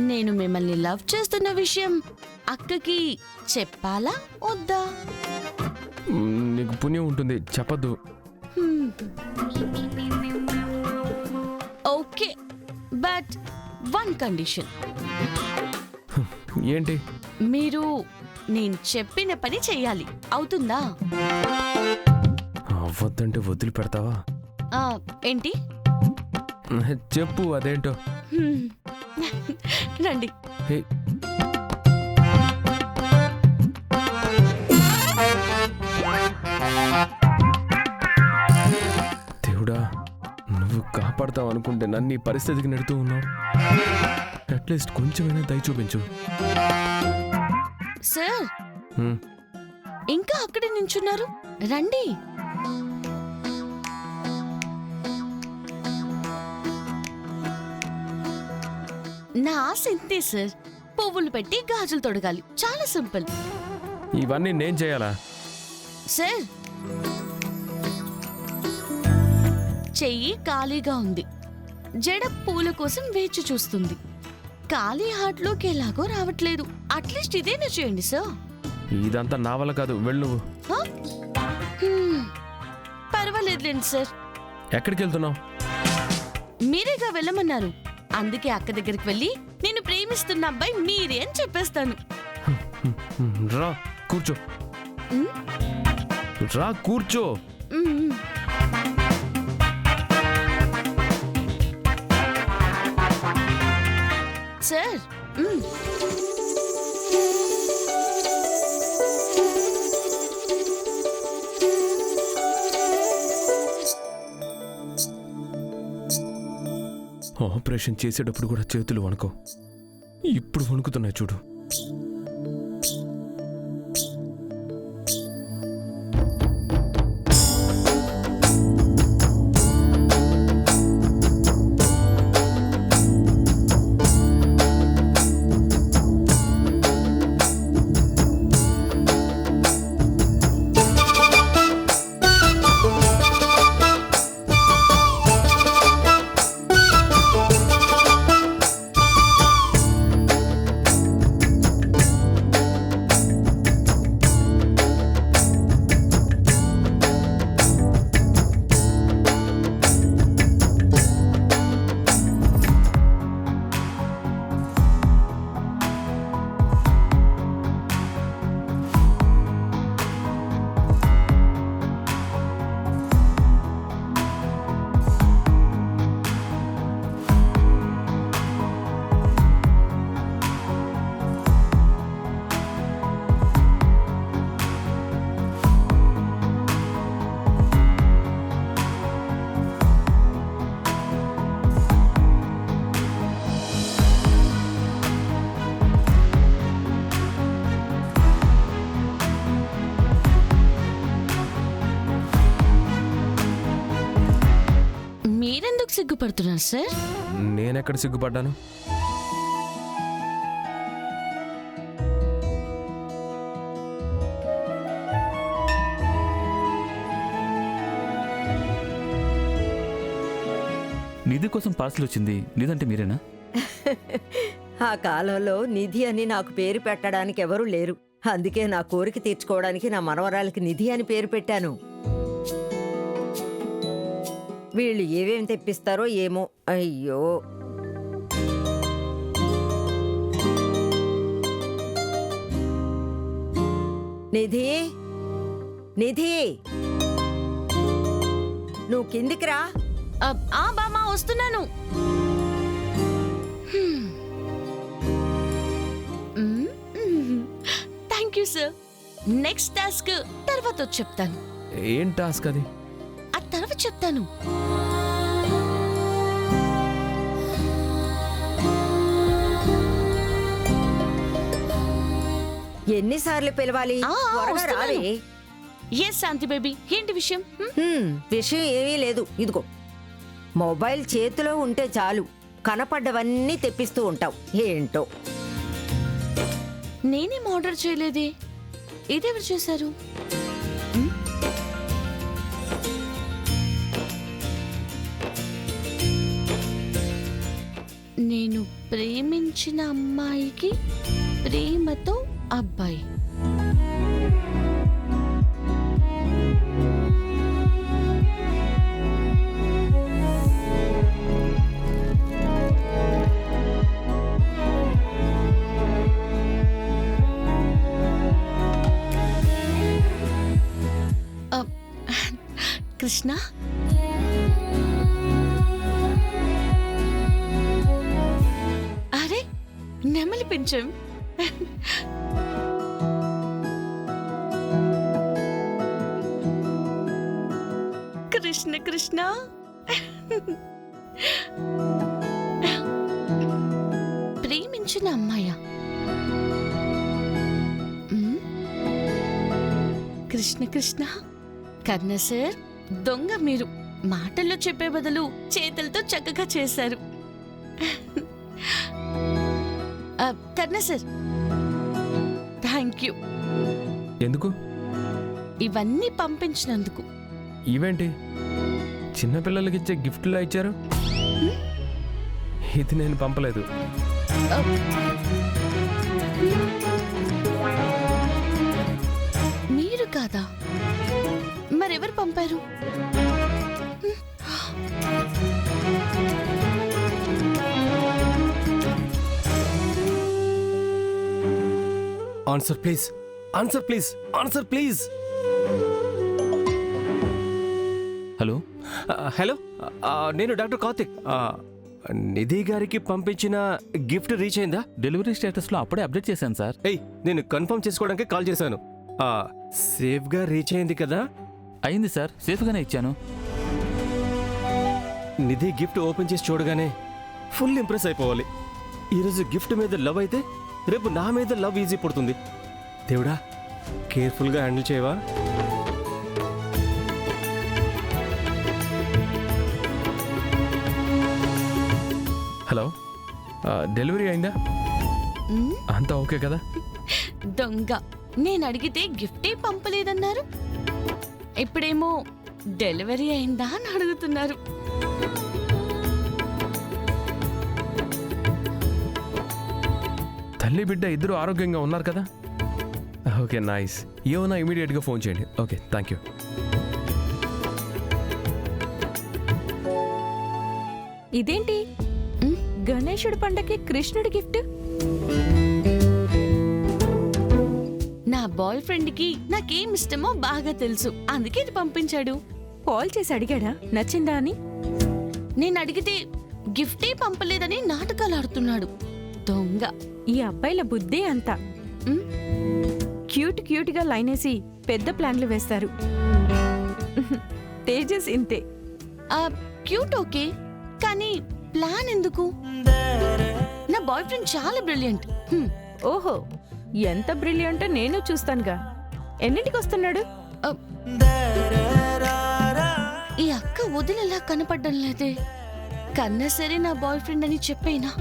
నేను మిమ్మల్ని లవ్ చేస్తున్న విషయం అక్కకి చెప్పాలా వద్దా? నీకు పుణ్యం ఉంటుంది, చెప్పద్దు. Okay, but one condition. ఏంటి? మీరు నేను చెప్పిన పని చెయ్యాలి. అవుతుందా? అవ్వద్దంటే వదిలి పెడతావా? ఏంటి? చెప్పు అదేంటో. రండి. హే, దేవుడా, నువ్వు కాపాడతావు అనుకుంటే నన్ను ఈ పరిస్థితికి నెడుతూ ఉన్నావు. అట్లీస్ట్ కొంచెమైనా దయ చూపించు. సార్, ఇంకా అక్కడే నించున్నారు, రండి. నా ఆశ ఇంతే సార్, పువ్వులు పెట్టి గాజులు తొడగాలి, చాలా సింపుల్. ఇవన్నీ నేను చేయాలా? సార్, చెయ్యి ఖాళీగా ఉంది, జడ పూల కోసం వేచి చూస్తుంది. ఖాళీ హార్ట్లోకి ఎలాగో రావట్లేదు. అట్లీస్ట్ ఇదేనా చేయండి సార్. ఇదంతా నా వల్ల కాదు, వెళ్ళు నువ్వు. పర్వాలేదులేండి సార్. ఎక్కడికి వెళ్తున్నావు? మీరేగా వెళ్ళమన్నారు, అందుకే అక్క దగ్గరికి వెళ్ళి నేను ప్రేమిస్తున్న అబ్బాయి మీరే అని చెప్పేస్తాను. రా కూర్చో. రా కూర్చో. సార్, ఆపరేషన్ చేసేటప్పుడు కూడా చేతులు వణకవు, ఇప్పుడు వణుకుతున్నాయి చూడు. మీరెందుకు సిగ్గుపడుతున్నారు సార్? నేనెక్కడ సిగ్గుపడ్డాను? నిధి కోసం పార్సల్ వచ్చింది, నిధంటే మీరేనా? ఆ కాలంలో నిధి అని నాకు పేరు పెట్టడానికి ఎవరూ లేరు. అందుకే నా కోరిక తీర్చుకోవడానికి నా మనవరాలకి నిధి అని పేరు పెట్టాను. వీళ్ళు ఏమేం తెప్పిస్తారో ఏమో. అయ్యో, నిధి, నిధి, నువ్వు కిందికి రా. బామా, వస్తున్నాను. Thank you sir. Next task తర్వాత చెప్తాను. ఏం టాస్క్ అది? ఆ తర్వాత చెప్తాను. ఎన్నిసార్లు పిలవాలి? త్వరగా రావే. ఎస్ శాంతి బేబీ, ఏంటి విషయం? విషయం ఏమీ లేదు. ఇదిగో, మొబైల్ చేతిలో ఉంటే చాలు, కనపడ్డవన్నీ తెప్పిస్తూ ఉంటావు. ఏంటో. నేనేం ఆర్డర్ చేయలేదే, ఇదెవరు చేశారు? నేను ప్రేమించిన అమ్మాయికి ప్రేమతో అబ్బాయి. కృష్ణ, అరే నెమలి పించం. కృష్ణ కృష్ణ, ప్రేమించిన అమ్మాయ. కృష్ణ కృష్ణ. కర్ణ సార్, దొంగ మీరు. మాటల్లో చెప్పే బదులు చేతులతో చక్కగా చేశారు. కర్ణ సార్, థ్యాంక్ యూ. ఎందుకు? ఇవన్నీ పంపించినందుకు. ఇవేంటి చిన్నపిల్లలకి ఇచ్చే గిఫ్ట్లా ఇచ్చారు? ఇది నేను పంపలేదు. మీరు కాదా? మరెవరు పంపారు? Answer please, answer please, answer please. Hello, hello, నేను డాక్టర్ కార్తిక్. నిధి గారికి పంపించిన గిఫ్ట్ రీచ్ అయిందా? డెలివరీ స్టేటస్లో అప్పుడే అప్డేట్ చేశాను సార్. ఏయ్, నేను కన్ఫర్మ్ చేసుకోవడానికి కాల్ చేశాను. సేఫ్గా రీచ్ అయింది కదా? అయింది సార్, సేఫ్గానే ఇచ్చాను. నిధి గిఫ్ట్ ఓపెన్ చేసి చూడగానే ఫుల్ ఇంప్రెస్ అయిపోవాలి. ఈరోజు గిఫ్ట్ మీద లవ్ అయితే రేపు నా మీద లవ్ ఈజీ పడుతుంది. దేవుడా, కేర్ఫుల్గా హ్యాండిల్ చేయవా? హలో, డెలివరీ అయిందా? అంతా ఓకే కదా? దొంగ. నేను అడిగితే గిఫ్టే పంపలేదన్నారు. ఇప్పుడేమో డెలివరీ అయిందా అని అడుగుతున్నారు. తల్లి బిడ్డ ఇద్దరు ఆరోగ్యంగా ఉన్నారు కదా? Okay, nice. ఏమన్నా ఇమీడియట్గా ఫోన్ చేయండి. Okay, thank you. ఇదేంటి గణేశుడి పండగకి కృష్ణుడి గిఫ్ట్? నా బాయ్ ఫ్రెండ్ కి నాకేం ఇష్టమో బాగా తెలుసు, అందుకే ఇది పంపించాడు. కాల్ చేసి అడిగాడా నచ్చిందా అని? నేను అడిగితే గిఫ్టే పంపలేదని నాటకాలు ఆడుతున్నాడు. దొంగ. ఈ అబ్బాయిల బుద్ధి అంతా. క్యూట్ క్యూట్ గా లైనేసి పెద్ద ప్లాన్లు వేస్తారు. తేజస్ ఇంతే. క్యూట్ ఓకే, కానీ ప్లాన్ ఎందుకు? నా బాయ్ ఫ్రెండ్ చాలా బ్రిలియంట్. ఓహో, ఎంత బ్రిలియంట్ నేను చూస్తానుగా. ఎన్నింటికి వస్తున్నాడు? ఈ అక్క వదిలేలా కనపడ్డం లేదే. కన్నా సరే నా బాయ్ ఫ్రెండ్ అని చెప్పేనా?